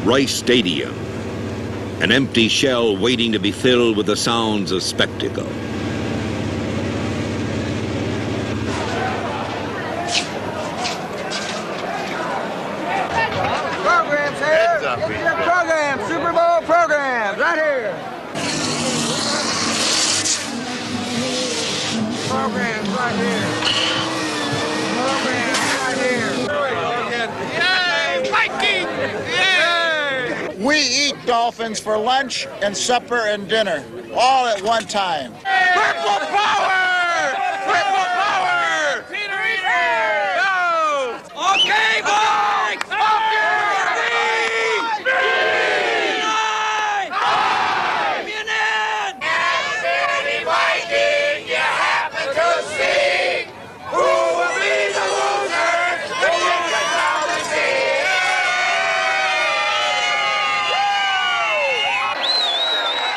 Rice Stadium, an empty shell waiting to be filled with the sounds of spectacle. Programs here. Get your programs, Super Bowl programs, right here. Programs right here. Programs right here. Yay, Viking! Yay! We eat dolphins for lunch and supper and dinner, all at one time. Purple power! Purple power! Peter Eater! Go! Okay, boys!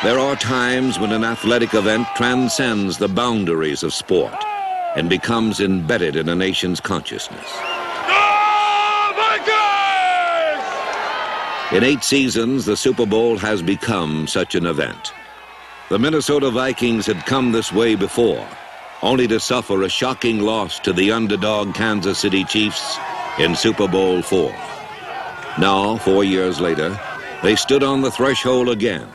There are times when an athletic event transcends the boundaries of sport and becomes embedded in a nation's consciousness. In 8 seasons, the Super Bowl has become such an event. The Minnesota Vikings had come this way before, only to suffer a shocking loss to the underdog Kansas City Chiefs in Super Bowl IV. Now, 4 years later, they stood on the threshold again.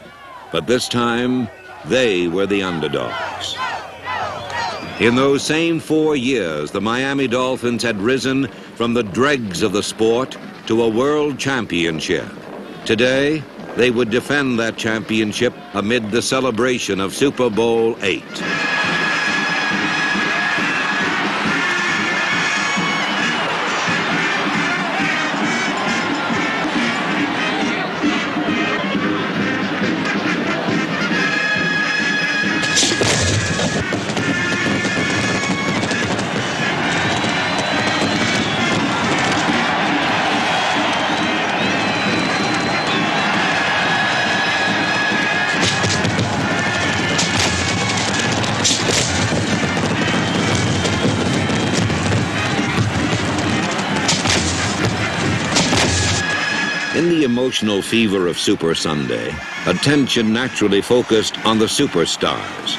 But this time, they were the underdogs. In those same 4 years, the Miami Dolphins had risen from the dregs of the sport to a world championship. Today, they would defend that championship amid the celebration of Super Bowl VIII. In the emotional fever of Super Sunday, attention naturally focused on the superstars.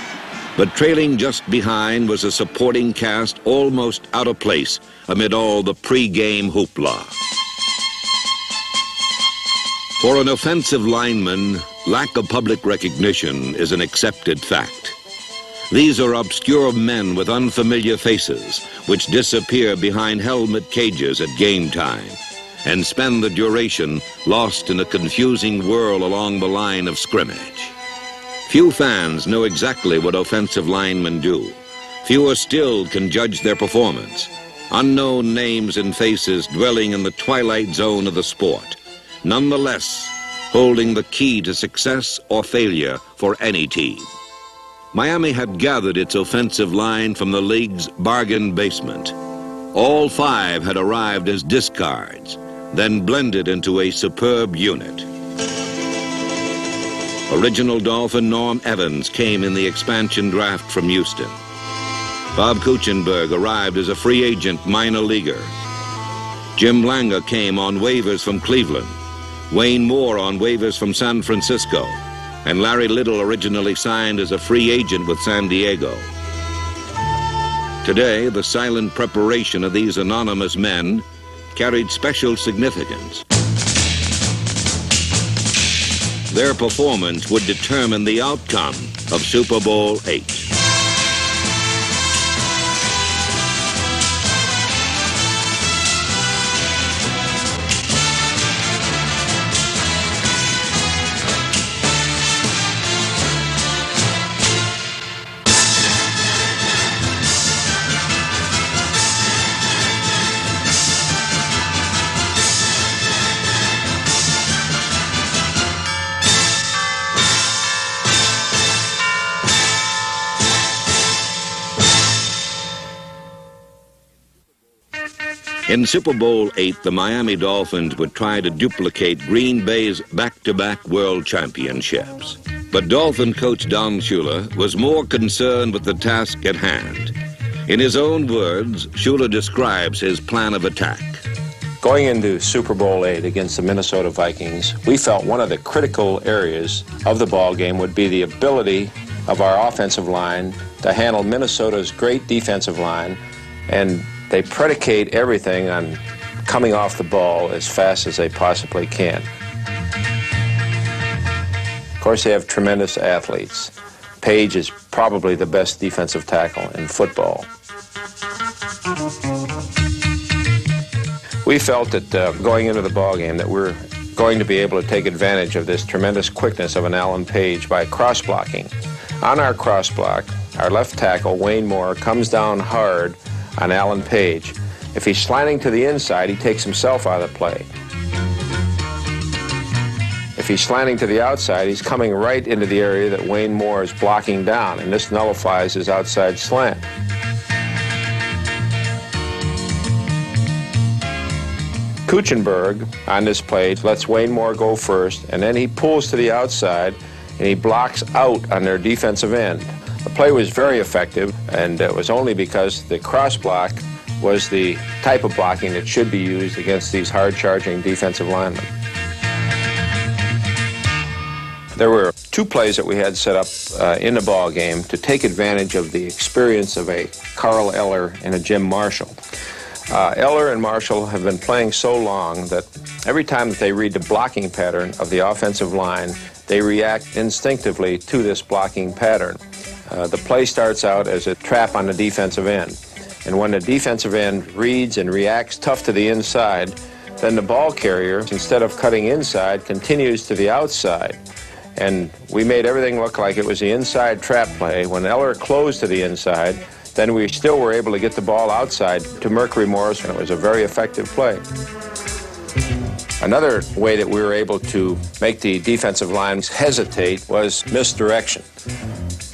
But trailing just behind was a supporting cast almost out of place amid all the pre-game hoopla. For an offensive lineman, lack of public recognition is an accepted fact. These are obscure men with unfamiliar faces, which disappear behind helmet cages at game time and spend the duration lost in a confusing whirl along the line of scrimmage. Few fans know exactly what offensive linemen do. Fewer still can judge their performance. Unknown names and faces dwelling in the twilight zone of the sport, nonetheless holding the key to success or failure for any team. Miami had gathered its offensive line from the league's bargain basement. All 5 had arrived as discards, then blended into a superb unit. Original Dolphin Norm Evans came in the expansion draft from Houston. Bob Kuchenberg arrived as a free agent minor leaguer. Jim Langer came on waivers from Cleveland, Wayne Moore on waivers from San Francisco, and Larry Little originally signed as a free agent with San Diego. Today, the silent preparation of these anonymous men carried special significance. Their performance would determine the outcome of Super Bowl VIII. In Super Bowl VIII, the Miami Dolphins would try to duplicate Green Bay's back-to-back world championships. But Dolphin coach Don Shula was more concerned with the task at hand. In his own words, Shula describes his plan of attack. Going into Super Bowl VIII against the Minnesota Vikings, we felt one of the critical areas of the ball game would be the ability of our offensive line to handle Minnesota's great defensive line, and they predicate everything on coming off the ball as fast as they possibly can. Of course, they have tremendous athletes. Page is probably the best defensive tackle in football. We felt that going into the ball game that we're going to be able to take advantage of this tremendous quickness of an Alan Page by cross-blocking. On our cross-block, our left tackle, Wayne Moore, comes down hard on Alan Page. If he's slanting to the inside, he takes himself out of the play. If he's slanting to the outside, he's coming right into the area that Wayne Moore is blocking down, and this nullifies his outside slant. Kuchenberg, on this play, lets Wayne Moore go first, and then he pulls to the outside, and he blocks out on their defensive end. The play was very effective, and it was only because the cross block was the type of blocking that should be used against these hard-charging defensive linemen. There were two plays that we had set up in the ball game to take advantage of the experience of a Carl Eller and a Jim Marshall. Eller and Marshall have been playing so long that every time that they read the blocking pattern of the offensive line, they react instinctively to this blocking pattern. The play starts out as a trap on the defensive end. And when the defensive end reads and reacts tough to the inside, then the ball carrier, instead of cutting inside, continues to the outside. And we made everything look like it was the inside trap play. When Eller closed to the inside, then we still were able to get the ball outside to Mercury Morris, and it was a very effective play. Another way that we were able to make the defensive lines hesitate was misdirection.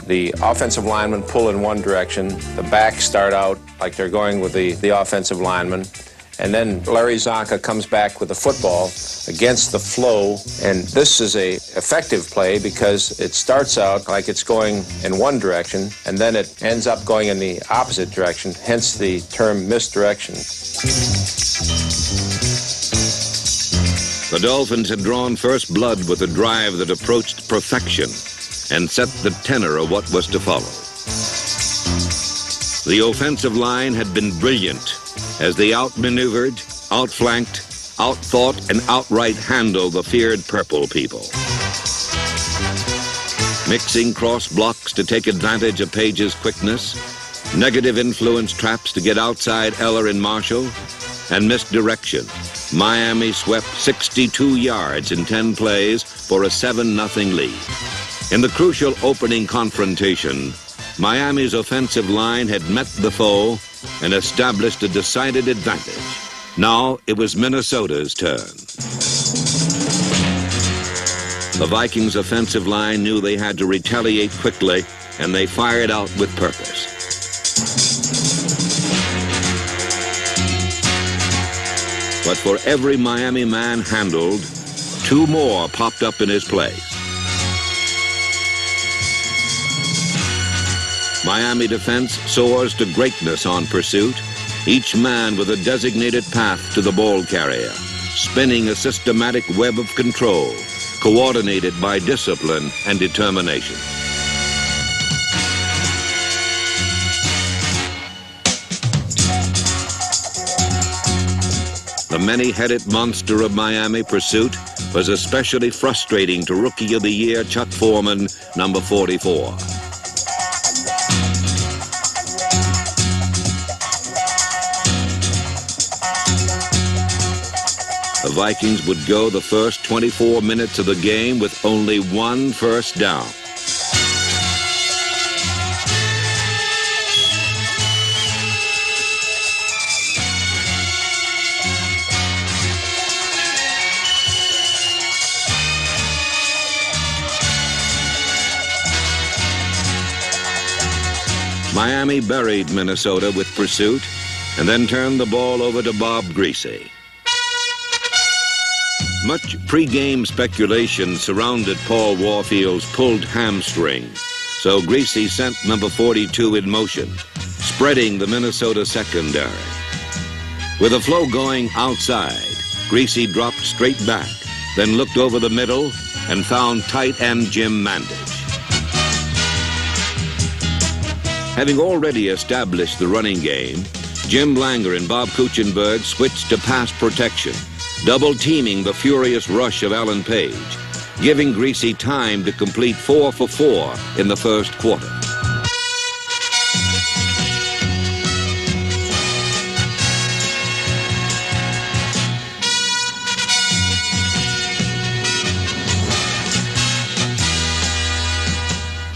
The offensive linemen pull in one direction, the backs start out like they're going with the offensive lineman, and then Larry Zonka comes back with the football against the flow, and this is a effective play because it starts out like it's going in one direction, and then it ends up going in the opposite direction, hence the term misdirection. The Dolphins had drawn first blood with a drive that approached perfection and set the tenor of what was to follow. The offensive line had been brilliant as they outmaneuvered, outflanked, outthought, and outright handled the feared purple people. Mixing cross blocks to take advantage of Page's quickness, negative influence traps to get outside Eller and Marshall, and misdirection, Miami swept 62 yards in 10 plays for a 7-0 lead. In the crucial opening confrontation, Miami's offensive line had met the foe and established a decided advantage. Now it was Minnesota's turn. The Vikings' offensive line knew they had to retaliate quickly, and they fired out with purpose. But for every Miami man handled, two more popped up in his place. Miami defense soars to greatness on pursuit, each man with a designated path to the ball carrier, spinning a systematic web of control, coordinated by discipline and determination. The many-headed monster of Miami pursuit was especially frustrating to Rookie of the Year Chuck Foreman, number 44. The Vikings would go the first 24 minutes of the game with only one first down. Miami buried Minnesota with pursuit and then turned the ball over to Bob Greasy. Much pre-game speculation surrounded Paul Warfield's pulled hamstring, so Greasy sent number 42 in motion, spreading the Minnesota secondary. With the flow going outside, Greasy dropped straight back, then looked over the middle and found tight end Jim Mandich. Having already established the running game, Jim Langer and Bob Kuchenberg switched to pass protection, double-teaming the furious rush of Alan Page, giving Greasy time to complete 4 for 4 in the first quarter.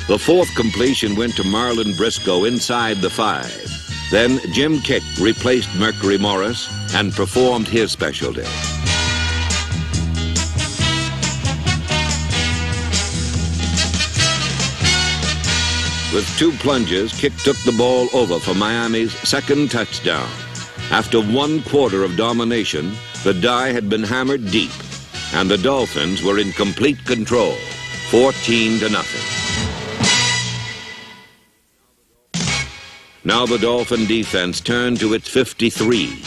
The fourth completion went to Marlon Briscoe inside the 5. Then Jim Kick replaced Mercury Morris and performed his specialty. With 2 plunges, Kick took the ball over for Miami's second touchdown. After 1 quarter of domination, the die had been hammered deep, and the Dolphins were in complete control, 14-0. Now the Dolphin defense turned to its 53.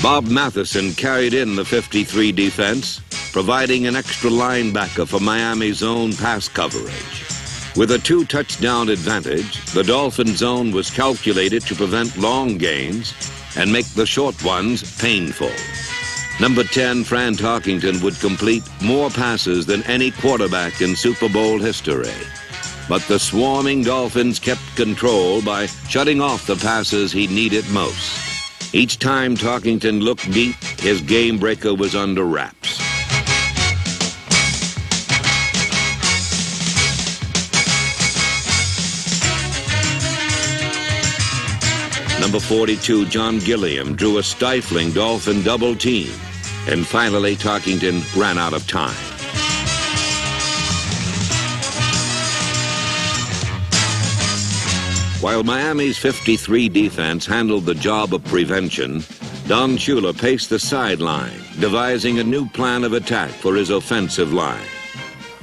Bob Matheson carried in the 53 defense, providing an extra linebacker for Miami's zone pass coverage. With a 2-touchdown advantage, the Dolphin zone was calculated to prevent long gains and make the short ones painful. Number 10, Fran Tarkington, would complete more passes than any quarterback in Super Bowl history. But the swarming Dolphins kept control by shutting off the passes he needed most. Each time Tarkington looked deep, his game breaker was under wraps. Number 42, John Gilliam, drew a stifling Dolphin double team, and finally Tarkington ran out of time. While Miami's 53 defense handled the job of prevention, Don Shula paced the sideline, devising a new plan of attack for his offensive line.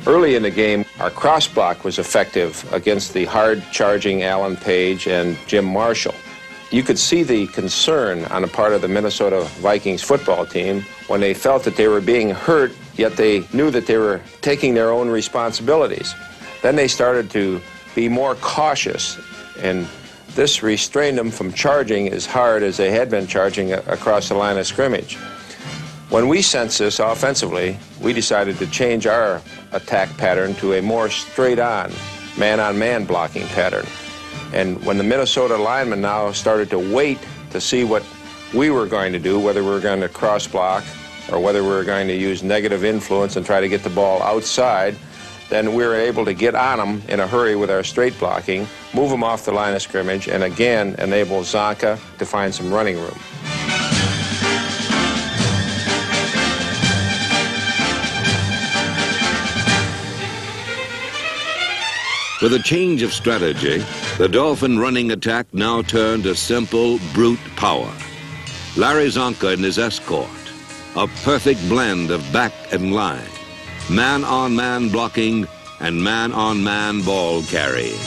Early in the game, our cross block was effective against the hard-charging Alan Page and Jim Marshall. You could see the concern on the part of the Minnesota Vikings football team when they felt that they were being hurt, yet they knew that they were taking their own responsibilities. Then they started to be more cautious, and this restrained them from charging as hard as they had been charging across the line of scrimmage. When we sensed this offensively, we decided to change our attack pattern to a more straight-on, man-on-man blocking pattern. And when the Minnesota linemen now started to wait to see what we were going to do, whether we were going to cross-block or whether we were going to use negative influence and try to get the ball outside, then we were able to get on them in a hurry with our straight blocking, move them off the line of scrimmage, and again enable Zonka to find some running room. With a change of strategy, the Dolphin running attack now turned to simple, brute power. Larry Zonka and his escort, a perfect blend of back and line, man-on-man blocking and man-on-man ball carrying.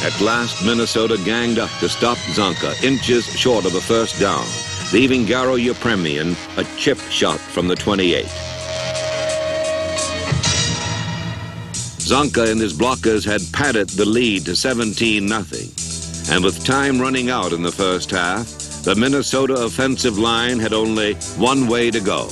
At last, Minnesota ganged up to stop Zonka, inches short of a first down, leaving Garo Yepremian a chip shot from the 28. Zonka and his blockers had padded the lead to 17-0, and with time running out in the first half, the Minnesota offensive line had only one way to go.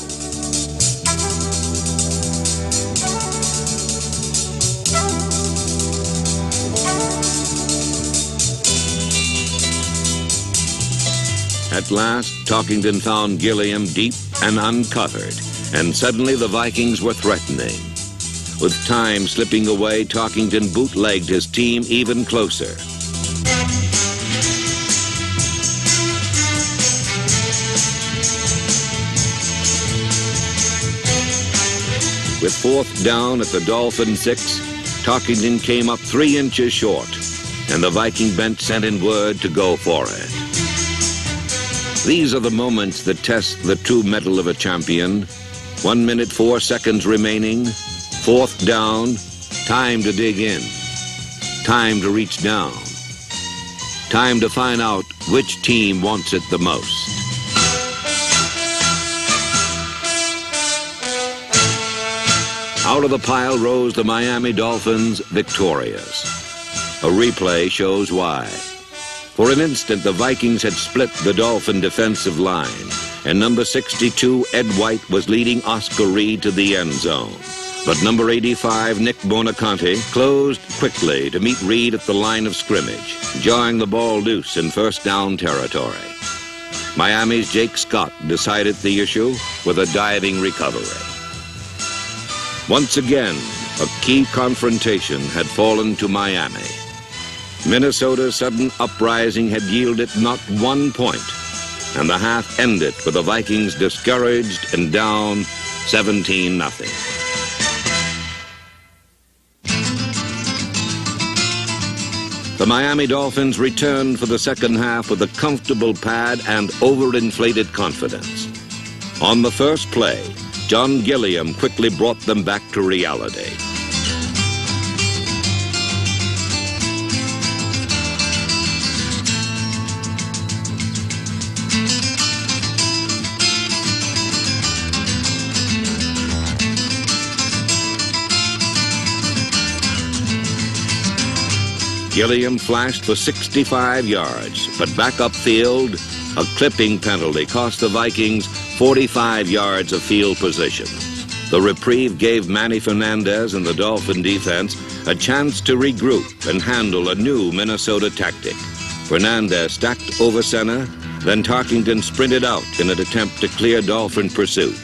At last, Tarkington found Gilliam deep and uncovered, and suddenly the Vikings were threatening. With time slipping away, Tarkington bootlegged his team even closer. With fourth down at the Dolphin 6, Talkington came up 3 inches short, and the Viking bench sent in word to go for it. These are the moments that test the true mettle of a champion. 1 minute 4 seconds remaining, fourth down, time to dig in, time to reach down, time to find out which team wants it the most. Out of the pile rose the Miami Dolphins victorious. A replay shows why. For an instant, the Vikings had split the Dolphin defensive line, and number 62, Ed White, was leading Oscar Reed to the end zone. But number 85, Nick Bonaconte, closed quickly to meet Reed at the line of scrimmage, jawing the ball loose in first down territory. Miami's Jake Scott decided the issue with a diving recovery. Once again, a key confrontation had fallen to Miami. Minnesota's sudden uprising had yielded not 1 point, and the half ended with the Vikings discouraged and down 17-0. The Miami Dolphins returned for the second half with a comfortable pad and overinflated confidence. On the first play, John Gilliam quickly brought them back to reality. Gilliam flashed for 65 yards, but back upfield, a clipping penalty cost the Vikings 45 yards of field position. The reprieve gave Manny Fernandez and the Dolphin defense a chance to regroup and handle a new Minnesota tactic. Fernandez stacked over center, then Tarkington sprinted out in an attempt to clear Dolphin pursuit.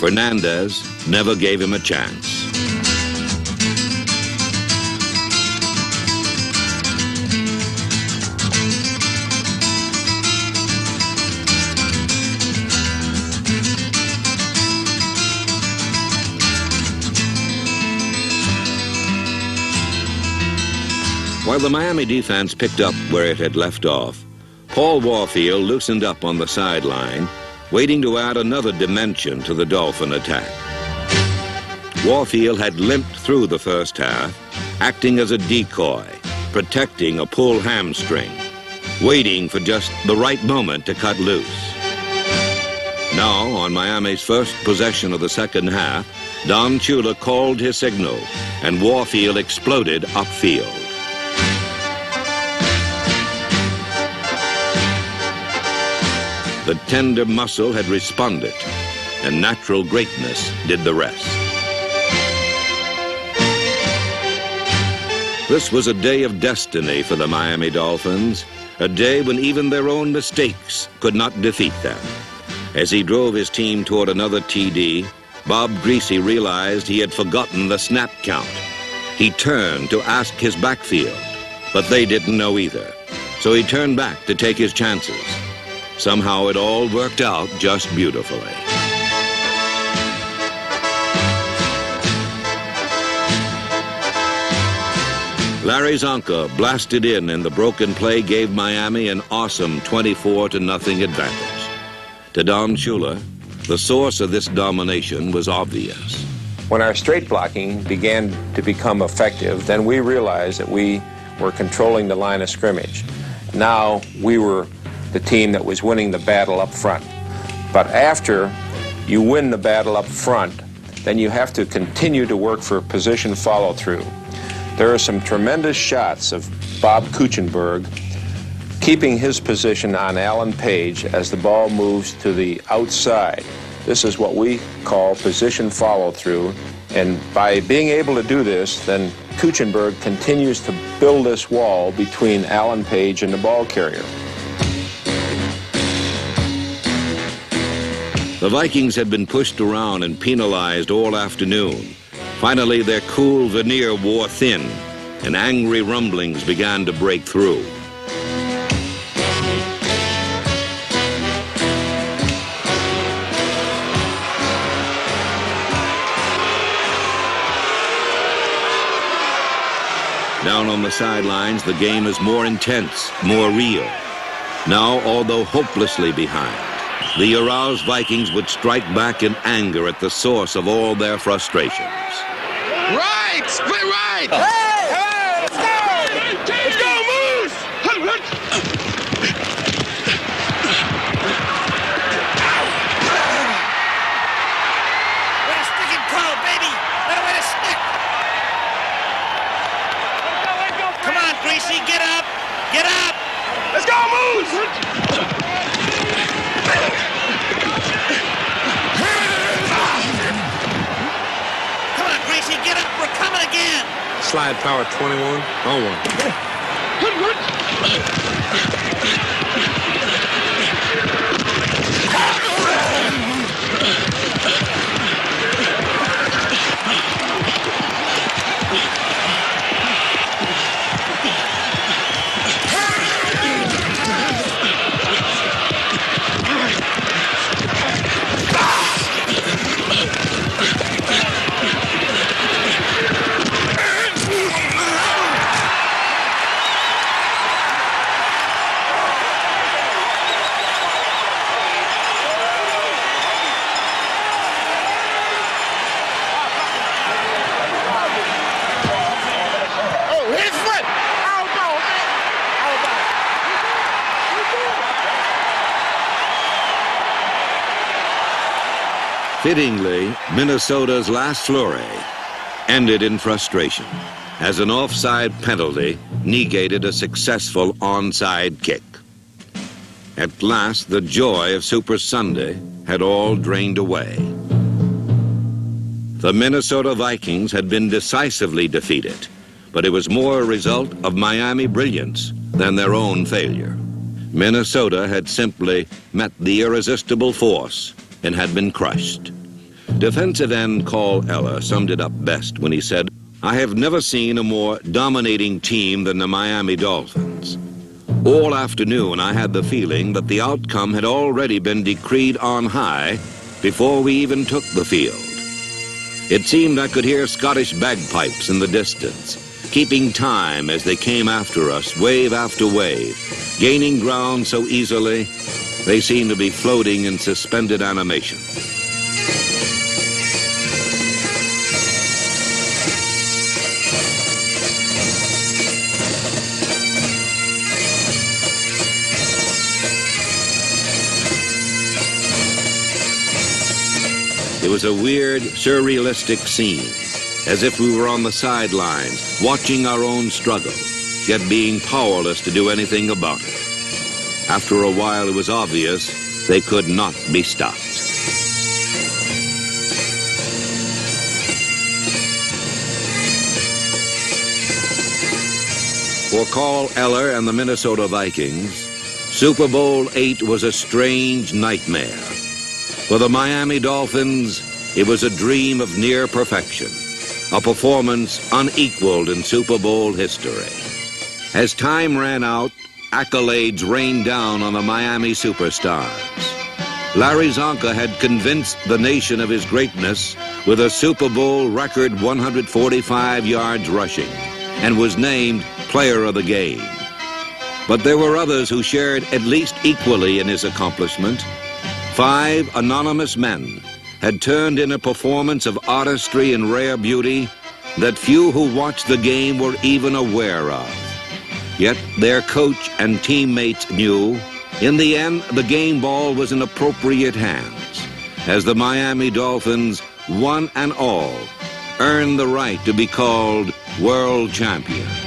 Fernandez never gave him a chance. While the Miami defense picked up where it had left off, Paul Warfield loosened up on the sideline, waiting to add another dimension to the Dolphin attack. Warfield had limped through the first half, acting as a decoy, protecting a pulled hamstring, waiting for just the right moment to cut loose. Now, on Miami's first possession of the second half, Don Shula called his signal, and Warfield exploded upfield. The tender muscle had responded, and natural greatness did the rest. This was a day of destiny for the Miami Dolphins, a day when even their own mistakes could not defeat them. As he drove his team toward another TD, Bob Greasy realized he had forgotten the snap count. He turned to ask his backfield, but they didn't know either, so he turned back to take his chances. Somehow it all worked out just beautifully. Larry Zonka blasted in, and the broken play gave Miami an awesome 24-0 advantage. To Don Shula, the source of this domination was obvious. When our straight blocking began to become effective, then we realized that we were controlling the line of scrimmage. Now we were the team that was winning the battle up front. But after you win the battle up front, then you have to continue to work for position follow-through. There are some tremendous shots of Bob Kuechenberg keeping his position on Alan Page as the ball moves to the outside. This is what we call position follow-through, and by being able to do this, then Kuechenberg continues to build this wall between Alan Page and the ball carrier. The Vikings had been pushed around and penalized all afternoon. Finally, their cool veneer wore thin, and angry rumblings began to break through. Down on the sidelines, the game is more intense, more real. Now, although hopelessly behind, the aroused Vikings would strike back in anger at the source of all their frustrations. Right! Split right! Hey! Let's go! Let's go, Moose! Way to stick and call, baby! Better way to stick! Come on, Greasy, get up! Get up! Let's go, Moose! Come on, Greasy, get up! We're coming again! Slide power 21 on one. Oh, hit his foot! Fittingly, Minnesota's last flurry ended in frustration, as an offside penalty negated a successful onside kick. At last, the joy of Super Sunday had all drained away. The Minnesota Vikings had been decisively defeated, but it was more a result of Miami brilliance than their own failure. Minnesota had simply met the irresistible force and had been crushed. Defensive end Carl Eller summed it up best when he said, "I have never seen a more dominating team than the Miami Dolphins. All afternoon I had the feeling that the outcome had already been decreed on high before we even took the field. It seemed I could hear Scottish bagpipes in the distance, keeping time as they came after us, wave after wave, gaining ground so easily they seemed to be floating in suspended animation." It was a weird, surrealistic scene, as if we were on the sidelines, watching our own struggle, yet being powerless to do anything about it. After a while, it was obvious they could not be stopped. For Carl Eller and the Minnesota Vikings, Super Bowl VIII was a strange nightmare. For the Miami Dolphins, it was a dream of near perfection, a performance unequaled in Super Bowl history. As time ran out, accolades rained down on the Miami superstars. Larry Zonka had convinced the nation of his greatness with a Super Bowl record 145 yards rushing and was named Player of the Game. But there were others who shared at least equally in his accomplishment. 5 anonymous men had turned in a performance of artistry and rare beauty that few who watched the game were even aware of. Yet their coach and teammates knew, in the end, the game ball was in appropriate hands, as the Miami Dolphins, one and all, earned the right to be called world champions.